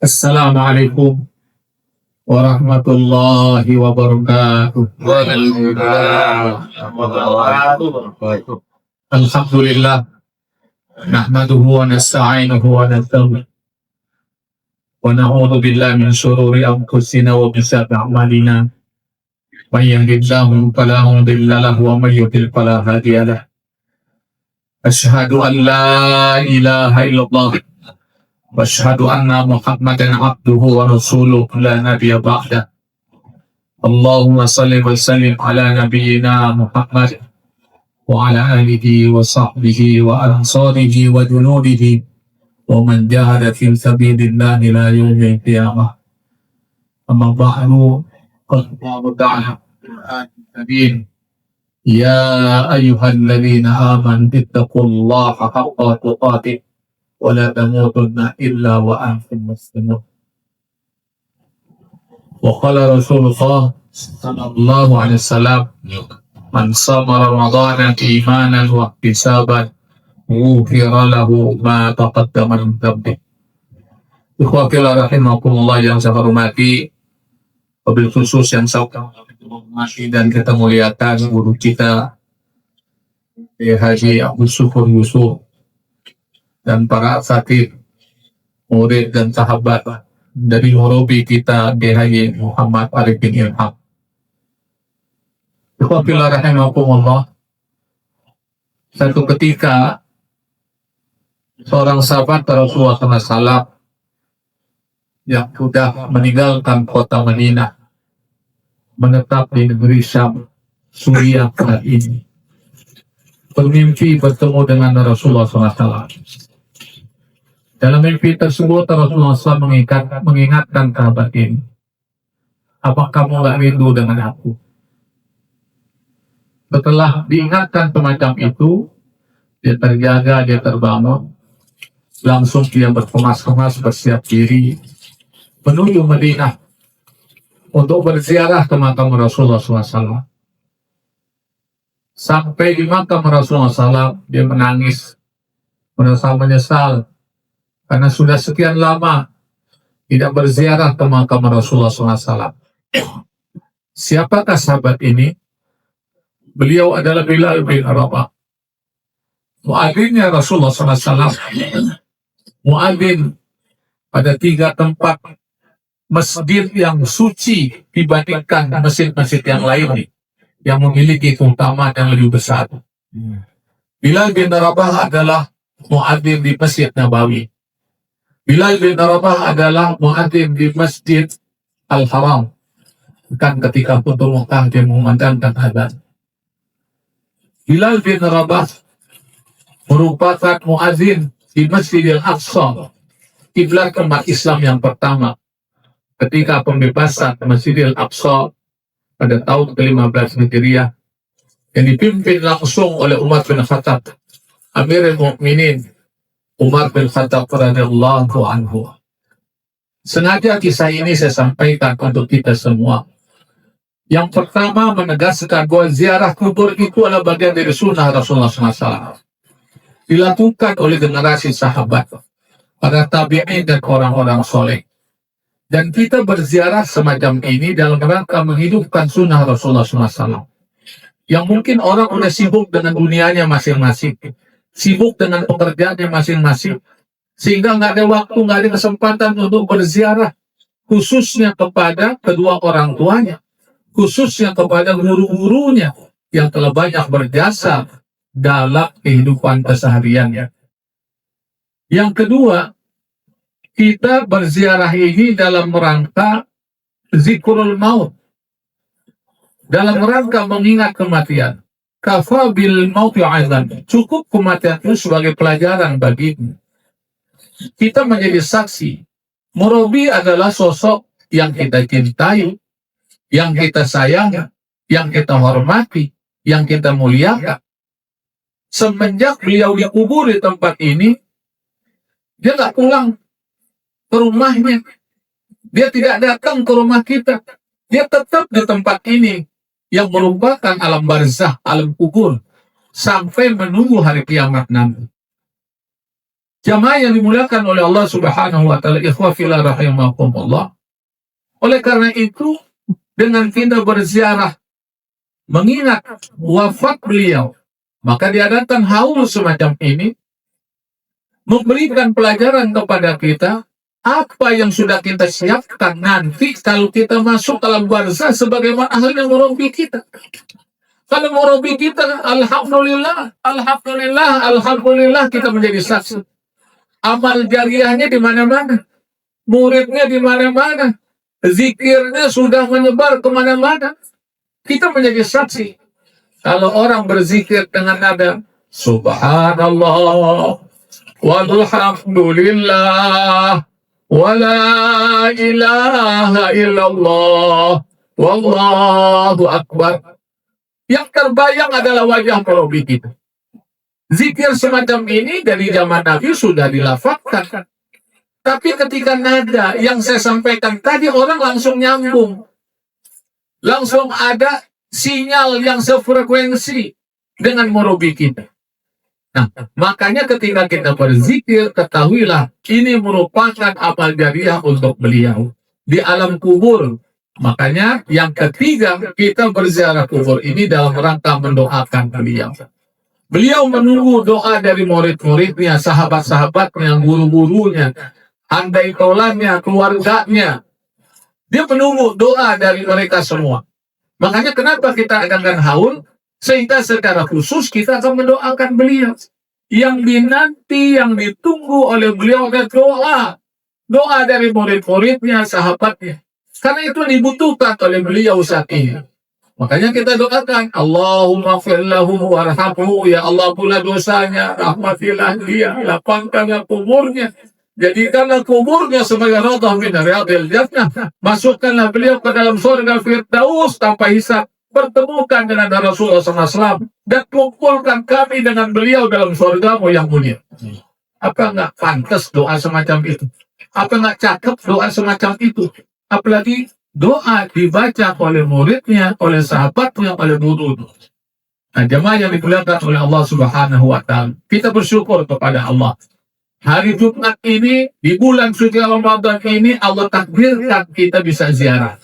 Assalamualaikum warahmatullahi wabarakatuh. Alhamdulillah, nahmaduhu wa nasta'inuhu wa nastaghfiruh wa na'udzu billahi min shururi anfusina wa min sayyiati a'malina. Man yahdihillahu fala mudilla lahu wa man yudlil fala hadiya lahu. Asyhadu an la ilaha illallah wa asyhadu anna Muhammadan abduhu wa rasuluh la nabiyya ba'da. Allahumma salli wa sallim ala nabiyyina Muhammad wa ala alihi wa sahbihi wa ansarihi wa junudihi wa man jahada fi sabilillahi ila yaumil qiyamah. Amma ba'du, qala Allah ta'ala Al-Karim, ya ayyuhalladzina amanu ittaqullaha haqqa tuqatih wa la tamutunna illa wa antum muslimun. Wa qala Rasulullah sallallahu alaihi wasallam, man shama ramadhana imanan wa ihtisaban ghufira lahu ma taqaddama min dhanbi. Ikhwatillah rahimakumullah yang saya hormati, wabil khusus yang saya hormati dan kita muliakan guru kita Haji Abdul Syukur Yusuf dan para asatidz, murid dan sahabat dari murabi kita Haji Muhammad Arifin Ilham. Ikhwatillah rahimakumullah, satu ketika seorang sahabat Rasulullah SAW yang sudah meninggalkan kota Madinah, menetap di negeri Syam, Suriah saat ini, bermimpi bertemu dengan Rasulullah SAW. Dalam mimpi tersebut Rasulullah SAW mengingatkan sahabat ini, apa kamu gak rindu dengan aku? Setelah diingatkan semacam itu, dia terjaga, dia terbangun, langsung dia berkemas-kemas bersiap diri menuju Madinah untuk berziarah ke makam Rasulullah SAW. Sampai di makam Rasulullah SAW, dia menangis, merasa menyesal karena sudah sekian lama tidak berziarah ke makam Rasulullah SAW. Siapakah sahabat ini? Beliau adalah Bilal bin Rabah, muadzinnya Rasulullah SAW. Muadzin pada 3 tempat masjid yang suci dibandingkan masjid-masjid yang lain yang memiliki keutamaan yang lebih besar. Bilal bin Rabah adalah muadzin di Masjid Nabawi. Bilal bin Rabah adalah muadzin di Masjid Al-Haram. Kan ketika Futuh Mekah dia mengumandangkan azan. Bilal bin Rabah merupakan muadzin di Masjidil Aqsa, kiblat umat Islam yang pertama ketika pembebasan Masjidil Aqsa pada tahun ke-15 Hijriah yang dipimpin langsung oleh Umar bin Khattab, Amirul Mukminin Umar bin Khattab radhiyallahu anhu. Sengaja kisah ini saya sampaikan untuk kita semua. Yang pertama, menegaskan bahwa ziarah kubur itu adalah bagian dari sunnah Rasulullah SAW. Dilakukan oleh generasi sahabat, para tabi'in dan orang-orang soleh. Dan kita berziarah semacam ini dalam rangka menghidupkan sunnah Rasulullah SAW. Yang mungkin orang udah sibuk dengan dunianya masing-masing, sibuk dengan pekerjaannya masing-masing, sehingga nggak ada waktu, nggak ada kesempatan untuk berziarah, khususnya kepada kedua orang tuanya, khususnya kepada guru-gurunya yang telah banyak berjasa dalam kehidupan kesehariannya. Yang kedua, kita berziarah ini dalam rangka zikrul maut, dalam rangka mengingat kematian. Kafa bil mauti aizan, cukup kematian itu sebagai pelajaran bagimu. Kita menjadi saksi. Murabi adalah sosok yang kita cintai, yang kita sayangi, yang kita hormati, yang kita muliakan. Semenjak beliau dikubur di tempat ini, dia nggak pulang ke rumahnya. Dia tidak datang ke rumah kita. Dia tetap di tempat ini yang merupakan alam barzah, alam kubur, sampai menunggu hari kiamat nanti. Jamaah yang dimuliakan oleh Allah Subhanahu wa taala, ikhwah fillah rahimakumullah. Oleh karena itu, dengan kita berziarah mengingat wafat beliau, maka diadakan haul semacam ini memberikan pelajaran kepada kita apa yang sudah kita siapkan nanti kalau kita masuk dalam barzah sebagaimana halnya murabi kita. Kalau murabi kita, alhamdulillah, alhamdulillah, alhamdulillah, kita menjadi saksi. Amal jariahnya di mana-mana, muridnya di mana-mana, zikirnya sudah menyebar kemana-mana. Kita menjadi saksi. Kalau orang berzikir dengan nada Subhanallah, walhamdulillah, wala ilaha illallah, wallahu akbar. Yang terbayang adalah wajah murabi kita. Zikir semacam ini dari zaman Nabi sudah dilafazkan. Tapi ketika nada yang saya sampaikan tadi, orang langsung nyambung. Langsung ada sinyal yang sefrekuensi dengan murabi kita. Nah, makanya ketika kita berzikir, ketahuilah ini merupakan amal jariah untuk beliau di alam kubur. Makanya yang ketiga, kita berziarah kubur ini dalam rangka mendoakan beliau. Beliau menunggu doa dari murid-muridnya, sahabat-sahabatnya, guru-gurunya, andai taulannya, keluarganya. Dia menunggu doa dari mereka semua. Makanya kenapa kita adakan haul? Sehingga secara khusus kita akan mendoakan beliau. Yang dinanti, yang ditunggu oleh beliau adalah doa. Doa dari murid-muridnya, sahabatnya. Karena itu dibutuhkan oleh beliau saat ini. Makanya kita doakan, Allahumma gfir lahu warhamhu, ya Allah pula dosanya, rahmatilah dia, lapangkanlah kuburnya, jadikanlah kuburnya sebagai raudhah min riyadhil jannah, masukkanlah beliau ke dalam surga Firdaus tanpa hisab, pertemukan dengan Rasulullah SAW, dan kumpulkan kami dengan beliau dalam surgamu yang mulia. Apa enggak pantas doa semacam itu? Apa enggak cakep doa semacam itu? Apalagi doa dibaca oleh muridnya, oleh sahabatnya, oleh guru. Nah, jemaah yang dimuliakan oleh Allah Subhanahu wa taala, kita bersyukur kepada Allah. Hari Jumat ini, di bulan suci Ramadan ini, Allah takdirkan kita bisa ziarah.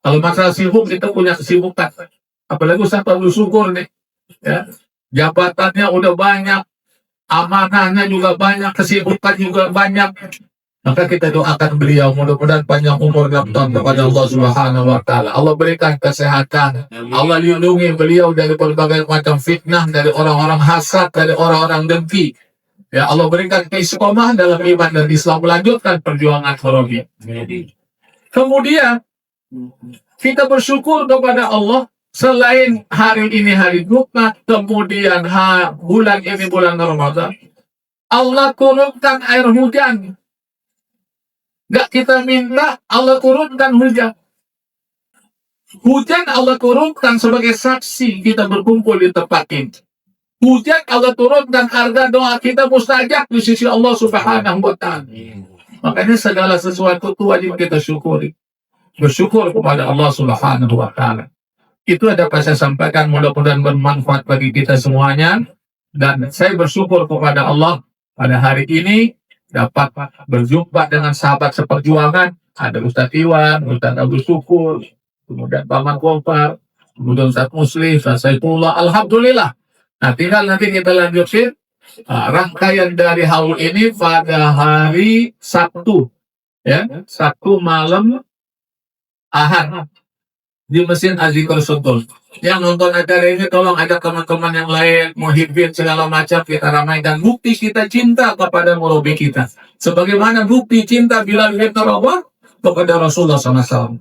Kalau masalah sibuk, kita punya kesibukan. Apalagi Ustaz bersyukur nih. Ya. Jabatannya udah banyak, amanahnya juga banyak, kesibukan juga banyak. Maka kita doakan beliau mudah-mudahan panjang umur dan tahun kepada Allah Subhanahu wa taala. Allah berikan kesehatan. Allah lindungi beliau dari berbagai macam fitnah, dari orang-orang hasad, dari orang-orang dengki. Ya, Allah berikan keistiqomahan dalam iman dan Islam, melanjutkan perjuangan murabi. Kemudian kita bersyukur kepada Allah, selain hari ini hari Jumat, kemudian bulan ini bulan Ramadan, Allah turunkan air hujan. Gak kita minta, Allah turunkan hujan. Hujan Allah turunkan sebagai saksi kita berkumpul di tempat ini. Hujan Allah turunkan harga doa kita mustajab di sisi Allah Subhanahu wa taala. Makanya segala sesuatu itu wajib kita syukuri. Bersyukur kepada Allah Subhanahu wa taala. Itu dapat saya sampaikan, mudah-mudahan bermanfaat bagi kita semuanya. Dan saya bersyukur kepada Allah pada hari ini dapat berjumpa dengan sahabat seperjuangan. Ada Ustaz Iwan, Ustaz Abdul Syukur, kemudian Paman Gofar, kemudian Ustaz Muslim, Ustaz Saifullah. Alhamdulillah. Nah, tinggal nanti kita lanjutin rangkaian dari haul ini pada hari Sabtu, ya, Sabtu malam Ahad di Masjid Azikr Sultan. Yang nonton acara ini tolong ada teman-teman yang lain, muhibbin segala macam, kita ramaikan bukti kita cinta kepada murabi kita. Sebagaimana bukti cinta Bilal bin Rabah kepada Rasulullah SAW.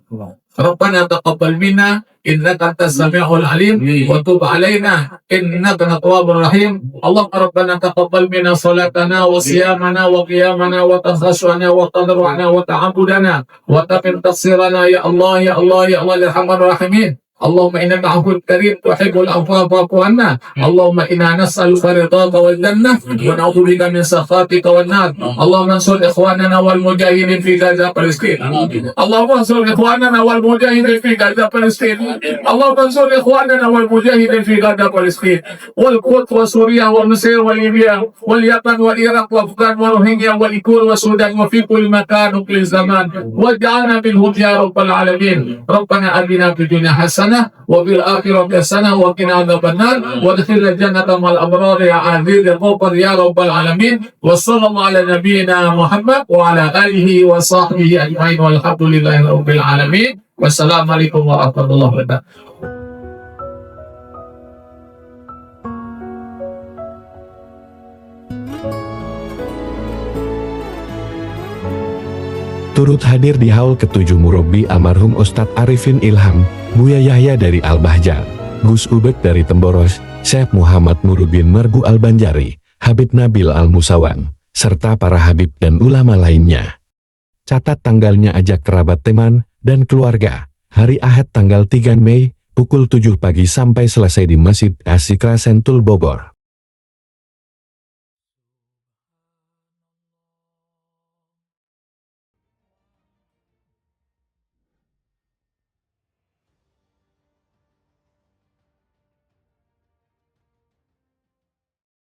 Rabbana taqabbal minna innaka antas samiul alim wa tub alaina innaka tawwabur rahim. Allahumma rabbana taqabbal minna salatana wa siyamana wa qiyamana wa takhashwana wa tadarru'ana wa ta'abbudana wa taqim taqsirana ya Allah ya Allah ya Allah ya Rahmanur Rahimin. اللهم إنك عفو كريم تحب العفو فاعف عنا اللهم إنا نسألك رضاك والجنة ونعوذ بك من سخطك والنار اللهم انصر إخواننا والمجاهدين في غزة فلسطين اللهم انصر إخواننا والمجاهدين في غزة فلسطين اللهم انصر إخواننا والمجاهدين في غزة فلسطين والقدس وسوريا ومصر وليبيا واليمن والعراق وأفغان والروهينيا والكور والسودان وفي كل مكان وكل زمان واجعلنا منهم يا رب العالمين ربنا آتنا في الدنيا حسنة وفي الآخرة حسنة وقنا عذاب النار وادخلنا الجنة مع الأبرار يا عزيز الغفر يا رب العالمين وصلى الله على نبينا محمد وعلى آله وصحبه أجمعين والحمد لله رب العالمين والسلام عليكم ورحمة الله وبركاته. Turut hadir di haul ke-7 Murabbi almarhum Ustadz Arifin Ilham, Buya Yahya dari Al-Bahjar, Gus Ubek dari Temboros, Syekh Muhammad Nuruddin Margu Al-Banjari, Habib Nabil Al-Musawan, serta para habib dan ulama lainnya. Catat tanggalnya, ajak kerabat, teman, dan keluarga. Hari Ahad tanggal 3 Mei, pukul 7 pagi sampai selesai di Masjid As-Sikra Sentul Bogor.